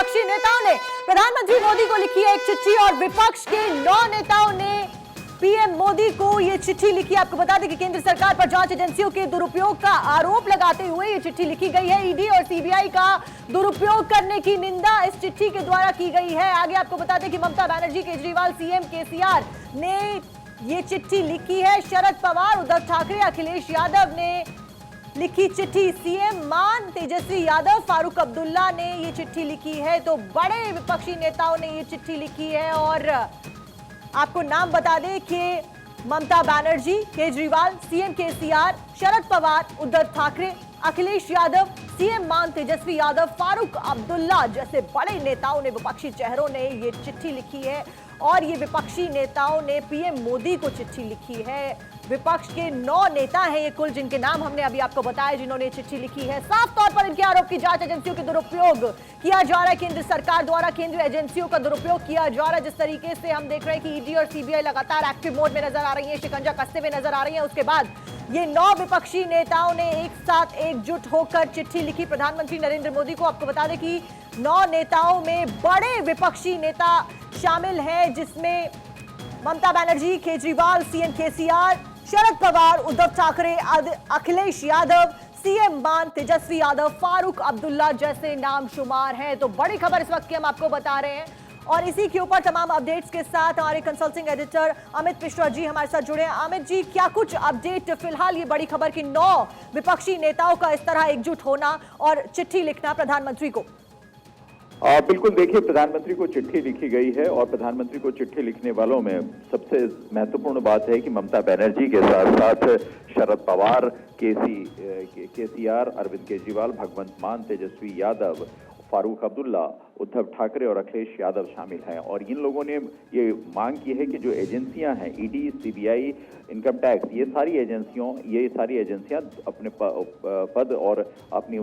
विपक्षी नेताओं ने प्रधानमंत्री मोदी को लिखी है एक चिट्ठी और विपक्ष के 9 नेताओं ने पीएम मोदी को यह चिट्ठी लिखी। आपको बता दें कि केंद्र सरकार पर जांच एजेंसियों के दुरुपयोग का आरोप लगाते हुए यह चिट्ठी लिखी गई है। ईडी और सीबीआई का दुरुपयोग करने की निंदा इस चिट्ठी के द्वारा की गई है। आगे आपको बता दें कि ममता बनर्जी, केजरीवाल, सीएम केसीआर ने ये चिट्ठी लिखी है। शरद पवार, उद्धव ठाकरे, अखिलेश यादव ने लिखी चिट्ठी। सीएम मान, तेजस्वी यादव, फारूक अब्दुल्ला ने ये चिट्ठी लिखी है। तो बड़े विपक्षी नेताओं ने ये चिट्ठी लिखी है और आपको नाम बता दें कि Mamata Banerjee, Kejriwal, CM KCR, Sharad Pawar, Uddhav Thackeray, Akhilesh Yadav, CM मान, तेजस्वी यादव, फारूक अब्दुल्ला जैसे बड़े नेताओं ने, विपक्षी चेहरों ने ये चिट्ठी लिखी है और ये विपक्षी नेताओं ने पीएम मोदी को चिट्ठी लिखी है। विपक्ष के 9 नेता हैं ये कुल, जिनके नाम हमने अभी आपको बताया, जिन्होंने चिट्ठी लिखी है। साफ तौर पर इनके आरोप की जांच एजेंसियों के दुरुपयोग किया जा रहा है। केंद्र सरकार द्वारा केंद्रीय एजेंसियों का दुरुपयोग किया जा रहा है। जिस तरीके से हम देख रहे हैं कि ईडी और सीबीआई लगातार एक्टिव मोड में नजर आ रही है, शिकंजा कसते हुए नजर आ रही है। उसके बाद ये 9 विपक्षी नेताओं ने एक साथ एकजुट होकर चिट्ठी लिखी प्रधानमंत्री नरेंद्र मोदी को। आपको बता दें कि 9 नेताओं में बड़े विपक्षी नेता शामिल हैं, जिसमें Mamata Banerjee, Kejriwal, CM KCR, Sharad Pawar, Uddhav Thackeray, Akhilesh Yadav, CM मान, तेजस्वी यादव, फारूक अब्दुल्ला जैसे नाम शुमार हैं। तो बड़ी खबर इस वक्त की हम आपको बता रहे हैं और इसी के ऊपर तमाम अपडेट्स के साथ हमारे कंसल्टिंग एडिटर अमित मिश्रा जी हमारे साथ जुड़े हैं। अमित जी, क्या कुछ अपडेट फिलहाल ये बड़ी खबर की 9 विपक्षी नेताओं का इस तरह एकजुट होना और चिट्ठी लिखना प्रधानमंत्री को? बिल्कुल, देखिए, प्रधानमंत्री को चिट्ठी लिखी गई है और प्रधानमंत्री को चिट्ठी लिखने वालों में सबसे महत्वपूर्ण बात है कि ममता बनर्जी के साथ साथ शरद पवार, केसीआर, अरविंद केजरीवाल, भगवंत मान, तेजस्वी यादव, फारूक अब्दुल्ला, उद्धव ठाकरे और अखिलेश यादव शामिल हैं। और इन लोगों ने ये मांग की है कि जो एजेंसियां हैं, ईडी, सीबीआई, इनकम टैक्स, ये सारी एजेंसियां अपने पद और अपनी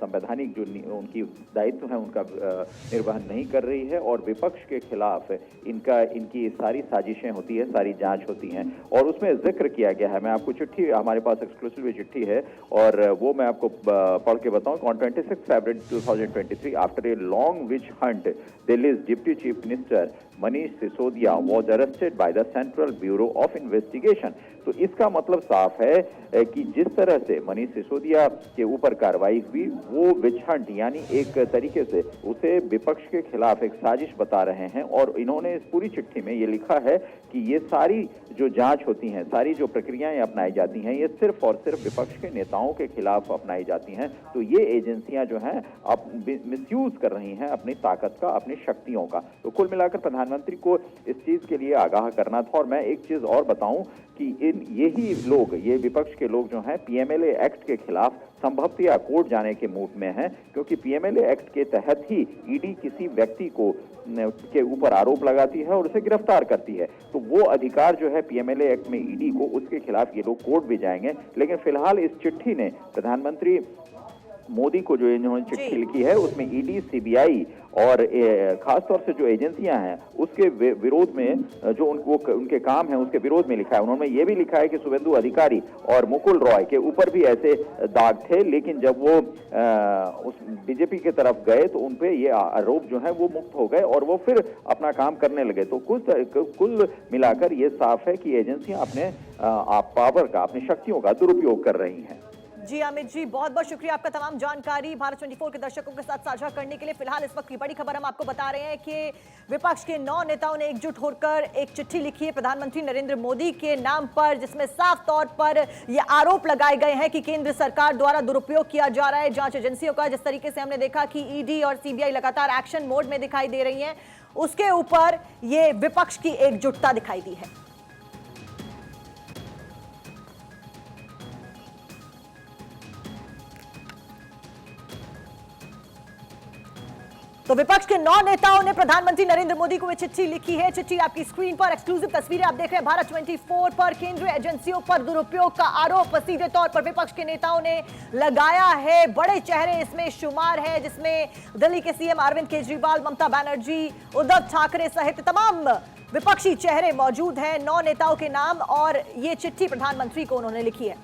संवैधानिक जो उनकी दायित्व है उनका निर्वहन नहीं कर रही है और विपक्ष के खिलाफ इनकी सारी साजिशें होती है, सारी जांच होती हैं। और उसमें जिक्र किया गया है, मैं आपको चिट्ठी, हमारे पास एक्सक्लूसिव चिट्ठी है और वो मैं आपको पढ़ के बताऊं। On 26 February 2023, after a long witch hunt, Delhi's Deputy Chief Minister Manish Sisodia was arrested by the Central Bureau of Investigation। तो इसका मतलब साफ है कि जिस तरह से मनीष सिसोदिया के ऊपर कार्रवाई हुई, वो विच हंट यानी एक तरीके से उसे विपक्ष के खिलाफ एक साजिश बता रहे हैं। और इन्होंने इस पूरी चिट्ठी में ये लिखा है कि ये सारी जो जांच होती हैं, सारी जो प्रक्रियाएं अपनाई जाती हैं, ये सिर्फ और सिर्फ विपक्ष के नेताओं के खिलाफ अपनाई जाती हैं। तो ये एजेंसियां जो हैं अब मिसयूज कर रही हैं अपनी ताकत का, अपनी शक्तियों का। तो कुल मिलाकर प्रधानमंत्री को इस चीज के लिए आगाह करना था। और मैं एक चीज और बताऊं कि यही लोग, ये विपक्ष के लोग जो हैं, पीएमएलए एक्ट के खिलाफ संभवतः कोर्ट जाने के मूड में हैं, क्योंकि पीएमएलए एक्ट के तहत ही ईडी किसी व्यक्ति के ऊपर आरोप लगाती है और उसे गिरफ्तार करती है। तो वो अधिकार जो है पीएमएलए एक्ट में ईडी को, उसके खिलाफ ये लोग कोर्ट भी जाएंगे। लेकिन फिलहाल इस चिट्ठी ने प्रधानमंत्री मोदी को जो इन्होंने चिट्ठी लिखी है, उसमें ईडी, सीबीआई और खासतौर से जो एजेंसियां हैं उसके विरोध में, जो उनके काम है उसके विरोध में लिखा है। उन्होंने ये भी लिखा है कि शुभेंदु अधिकारी और मुकुल रॉय के ऊपर भी ऐसे दाग थे, लेकिन जब वो उस बीजेपी की तरफ गए तो उनपे ये आरोप जो है वो मुक्त हो गए और वो फिर अपना काम करने लगे। तो कुल मिलाकर ये साफ है कि एजेंसियां अपने पावर का, अपनी शक्तियों का दुरुपयोग कर रही हैं। जी अमित जी, बहुत बहुत शुक्रिया आपका तमाम जानकारी भारत 24 के दर्शकों के साथ साझा करने के लिए। फिलहाल इस वक्त की बड़ी खबर हम आपको बता रहे हैं कि विपक्ष के 9 नेताओं ने एकजुट होकर एक चिट्ठी लिखी है प्रधानमंत्री नरेंद्र मोदी के नाम पर, जिसमें साफ तौर पर यह आरोप लगाए गए हैं कि केंद्र सरकार द्वारा दुरुपयोग किया जा रहा है जांच एजेंसियों का। जिस तरीके से हमने देखा कि ईडी और सीबीआई लगातार एक्शन मोड में दिखाई दे रही हैं, उसके ऊपर यह विपक्ष की एकजुटता दिखाई दी है। तो विपक्ष के 9 नेताओं ने प्रधानमंत्री नरेंद्र मोदी को चिट्ठी लिखी है। चिट्ठी आपकी स्क्रीन पर, एक्सक्लूसिव तस्वीरें आप देख रहे हैं भारत 24 पर। केंद्रीय एजेंसियों पर दुरुपयोग का आरोप सीधे तौर पर विपक्ष के नेताओं ने लगाया है। बड़े चेहरे इसमें शुमार है, जिसमें दिल्ली के सीएम अरविंद केजरीवाल, ममता बनर्जी, उद्धव ठाकरे सहित तमाम विपक्षी चेहरे मौजूद हैं। 9 नेताओं के नाम और ये चिट्ठी प्रधानमंत्री को उन्होंने लिखी है।